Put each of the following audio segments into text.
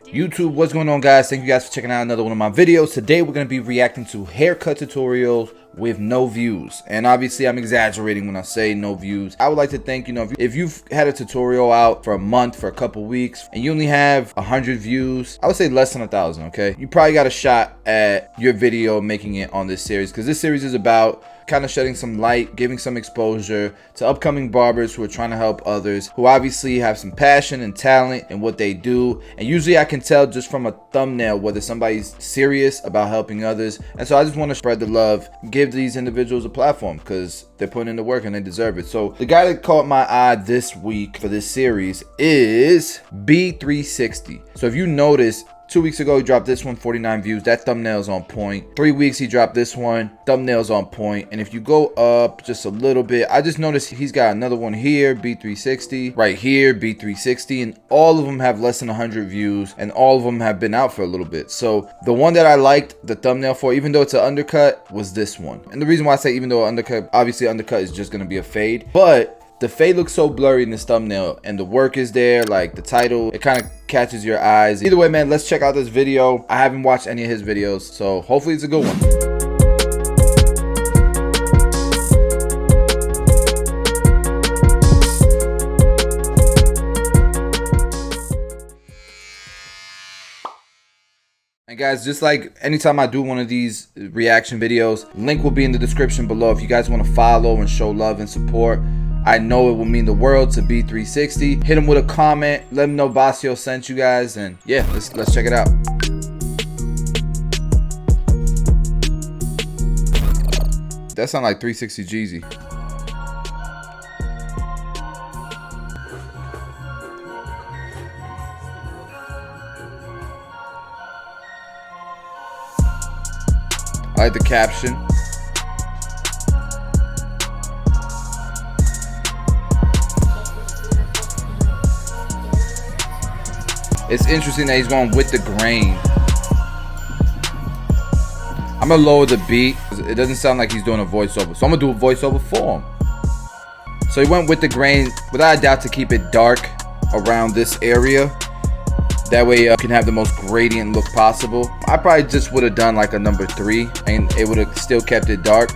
YouTube, what's going on, guys? Thank you guys for checking out another one of my videos. Today we're going to be reacting to haircut tutorials with no views, and obviously I'm exaggerating when I say no views. I would like to think, if you've had a tutorial out for a month, for a couple weeks, and you only have 100 views, I would say less than 1,000. Okay, you probably got a shot at your video making it on this series, because this series is about kind of shedding some light, giving some exposure to upcoming barbers who are trying to help others, who obviously have some passion and talent in what they do. And usually I can tell just from a thumbnail whether somebody's serious about helping others. And so I just want to spread the love, give these individuals a platform, because they're putting in the work and they deserve it. So the guy that caught my eye this week for this series is B360. So if you notice, 2 weeks ago, he dropped this one, 49 views. That thumbnail's on point. 3 weeks, he dropped this one, thumbnail's on point. And if you go up just a little bit, I just noticed he's got another one here, B360, right here, B360, and all of them have less than 100 views, and all of them have been out for a little bit. So the one that I liked the thumbnail for, even though it's an undercut, was this one. And the reason why I say even though undercut, obviously undercut is just gonna be a fade, but the fade looks so blurry in this thumbnail, and the work is there, like the title, it kind of catches your eyes. Either way, man, let's check out this video. I haven't watched any of his videos, so hopefully it's a good one. And guys, just like anytime I do one of these reaction videos, link will be in the description below if you guys want to follow and show love and support. I know it will mean the world to B360. Hit him with a comment. Let him know Basio sent you guys. And yeah, let's check it out. That sounds like 360 Jeezy. I like the caption. It's interesting that he's going with the grain. I'm gonna lower the beat. It doesn't sound like he's doing a voiceover, so I'm gonna do a voiceover for him. So he went with the grain, without a doubt, to keep it dark around this area. That way you can have the most gradient look possible. I probably just would have done like a number 3, and it would have still kept it dark.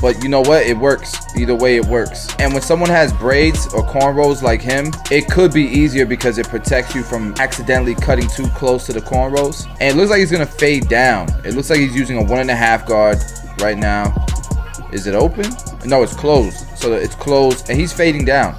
But you know what? It works. Either way, it works. And when someone has braids or cornrows like him, it could be easier because it protects you from accidentally cutting too close to the cornrows. And it looks like he's gonna fade down. It looks like he's using a 1.5 guard right now. Is it open? No, it's closed. So it's closed, and he's fading down,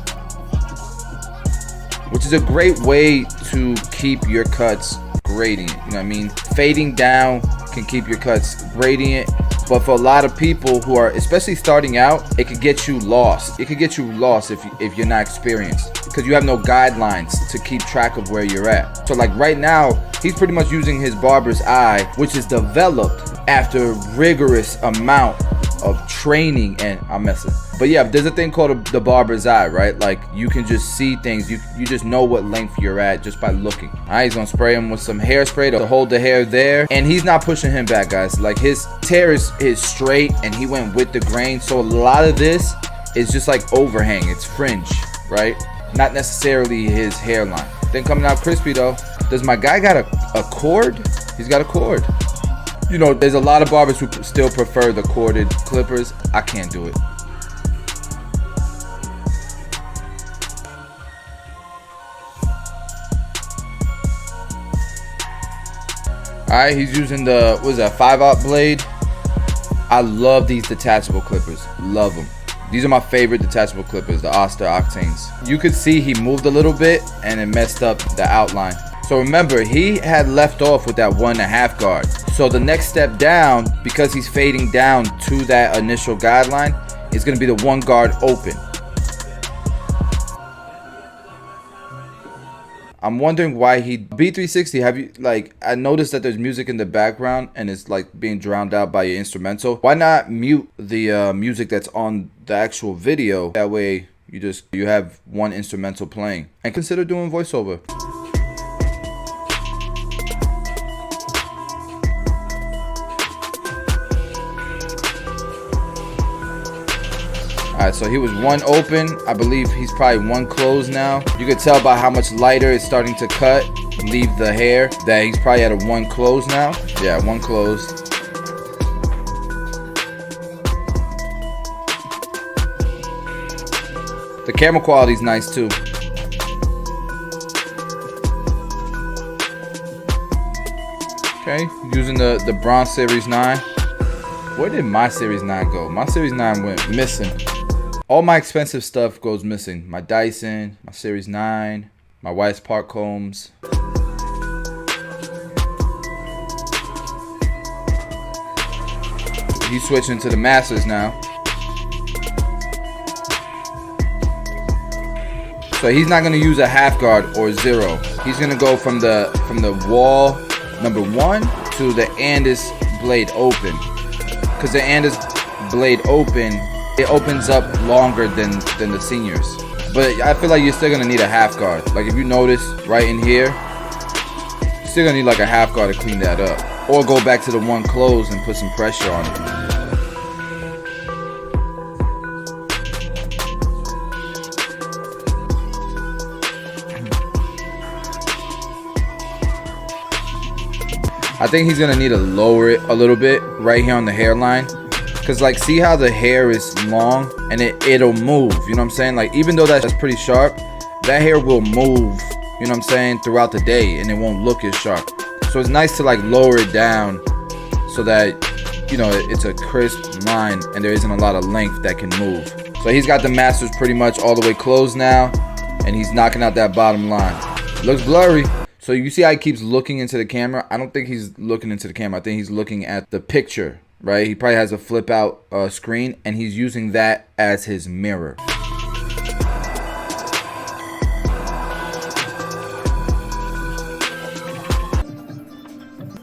which is a great way to keep your cuts gradient. You know what I mean? Fading down can keep your cuts gradient. But for a lot of people who are especially starting out, it could get you lost. It could get you lost if you're not experienced, because you have no guidelines to keep track of where you're at. So like right now, he's pretty much using his barber's eye, which is developed after rigorous amount of training. And I'm messing. But yeah, there's a thing called the barber's eye, right? Like you can just see things. You just know what length you're at just by looking. All right, he's gonna spray him with some hairspray to hold the hair there, and he's not pushing him back, guys. Like his tear is straight, and he went with the grain. So a lot of this is just like overhang. It's fringe, right? Not necessarily his hairline. Then coming out crispy though. Does my guy got a cord? He's got a cord. You know, there's a lot of barbers who still prefer the corded clippers. I can't do it. Alright, he's using the, what is that, 5/0 blade. I love these detachable clippers. Love them. These are my favorite detachable clippers, the Oster Octanes. You could see he moved a little bit and it messed up the outline. So remember, he had left off with that 1.5 guard. So the next step down, because he's fading down to that initial guideline, is going to be the 1 guard open. I'm wondering why he B360. Have you, like, I noticed that there's music in the background and it's like being drowned out by your instrumental. Why not mute the music that's on the actual video? That way you have one instrumental playing. And consider doing voiceover. Alright, so he was one open. I believe he's probably one closed now. You could tell by how much lighter it's starting to cut. leave the hair. That he's probably at a 1 close now. Yeah, 1 close. The camera quality is nice too. Okay, using the Bronze Series 9. Where did my Series 9 go? My Series 9 went missing. All my expensive stuff goes missing. My Dyson, my Series 9, my wife's park combs. He's switching to the Masters now. So he's not gonna use a half guard or 0. He's gonna go from the wall number 1 to the Andis blade open. Because the Andis blade open, it opens up longer than the seniors. But I feel like you're still gonna need a half guard. Like if you notice right in here, you're still gonna need like a half guard to clean that up. Or go back to the 1 close and put some pressure on it. I think he's gonna need to lower it a little bit right here on the hairline. Cause like, see how the hair is long and it'll move, you know what I'm saying? Like even though that's pretty sharp, that hair will move, you know what I'm saying, throughout the day, and it won't look as sharp. So it's nice to like lower it down so that, you know, it's a crisp line and there isn't a lot of length that can move. So he's got the Masters pretty much all the way closed now, and he's knocking out that bottom line. It looks blurry. So you see how he keeps looking into the camera? I don't think he's looking into the camera. I think he's looking at the picture, right? He probably has a flip out screen, and he's using that as his mirror.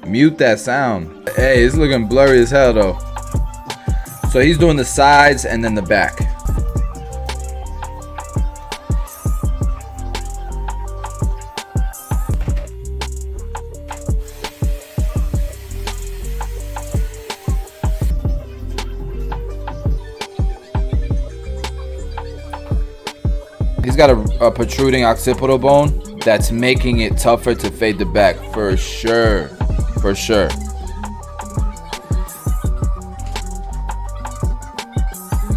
Mute that sound. Hey, it's looking blurry as hell though. So he's doing the sides and then the back. He's got a protruding occipital bone that's making it tougher to fade the back, for sure. For sure.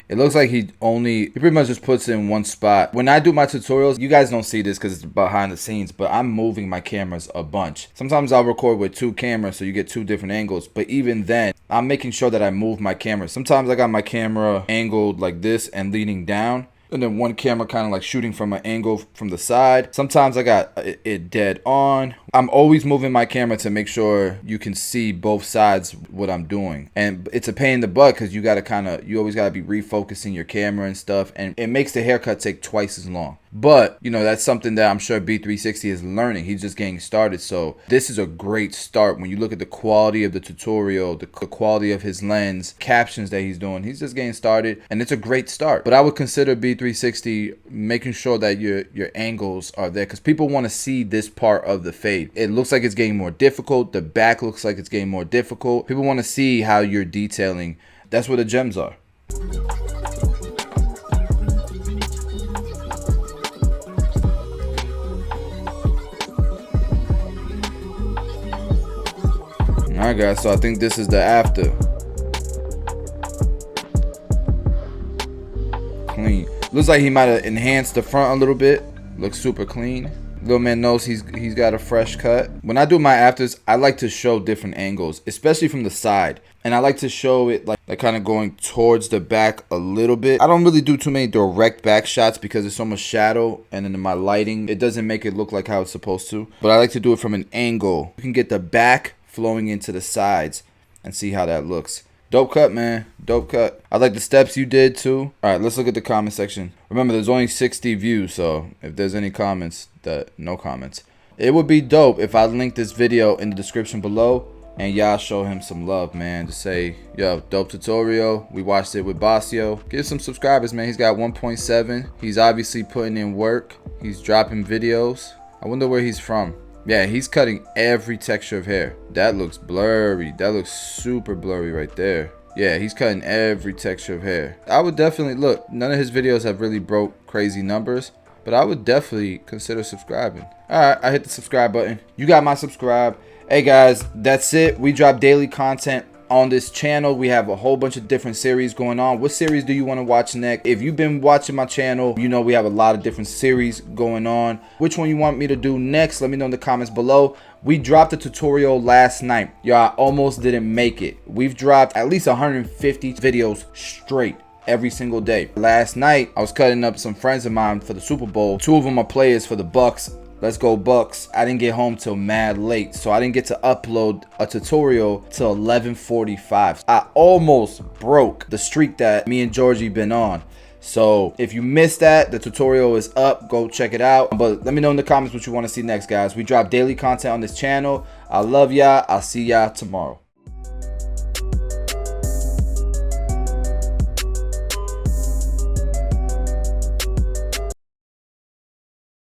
It looks like he pretty much just puts it in one spot. When I do my tutorials, you guys don't see this because it's behind the scenes, but I'm moving my cameras a bunch. Sometimes I'll record with 2 cameras so you get 2 different angles, but even then, I'm making sure that I move my camera. Sometimes I got my camera angled like this and leaning down, and then one camera kind of like shooting from an angle from the side. Sometimes I got it dead on. I'm always moving my camera to make sure you can see both sides what I'm doing. And it's a pain in the butt because you always gotta be refocusing your camera and stuff, and it makes the haircut take twice as long. But you know, that's something that I'm sure B360 is learning. He's just getting started. So this is a great start. When you look at the quality of the tutorial, the quality of his lens, captions that he's doing, he's just getting started, and it's a great start. But I would consider B360 making sure that your angles are there, because people want to see this part of the fade. It looks like it's getting more difficult. The back looks like it's getting more difficult. People want to see how you're detailing. That's where the gems are. Alright guys, so I think this is the after. Clean. Looks like he might have enhanced the front a little bit. Looks super clean. Little man knows he's got a fresh cut. When I do my afters, I like to show different angles, especially from the side. And I like to show it like kind of going towards the back a little bit. I don't really do too many direct back shots because there's so much shadow, and then in my lighting, it doesn't make it look like how it's supposed to. But I like to do it from an angle. You can get the back flowing into the sides and see how that looks. Dope cut, man. Dope cut. I like the steps you did too. All right, let's look at the comment section. Remember, there's only 60 views, so if there's any comments, no comments. It would be dope if I link this video in the description below and y'all show him some love, man. Just say, yo, dope tutorial. We watched it with Basio. Give some subscribers, man. He's got 1.7. He's obviously putting in work. He's dropping videos. I wonder where he's from. Yeah, he's cutting every texture of hair. That looks blurry. That looks super blurry right there. Yeah, he's cutting every texture of hair. I would definitely look. None of his videos have really broke crazy numbers, but I would definitely consider subscribing. All right, I hit the subscribe button. You got my subscribe. Hey guys, that's it. We drop daily content on this channel. We have a whole bunch of different series going on. What series do you want to watch next? If you've been watching my channel, you know we have a lot of different series going on. Which one you want me to do next? Let me know in the comments below. We dropped a tutorial last night. Y'all, almost didn't make it. We've dropped at least 150 videos straight every single day. Last night, I was cutting up some friends of mine for the Super Bowl. 2 of them are players for the Bucks. Let's go Bucks. I didn't get home till mad late, so I didn't get to upload a tutorial till 11:45. I almost broke the streak that me and Georgie been on. So if you missed that, the tutorial is up. Go check it out. But let me know in the comments what you want to see next, guys. We drop daily content on this channel. I love y'all. I'll see y'all tomorrow.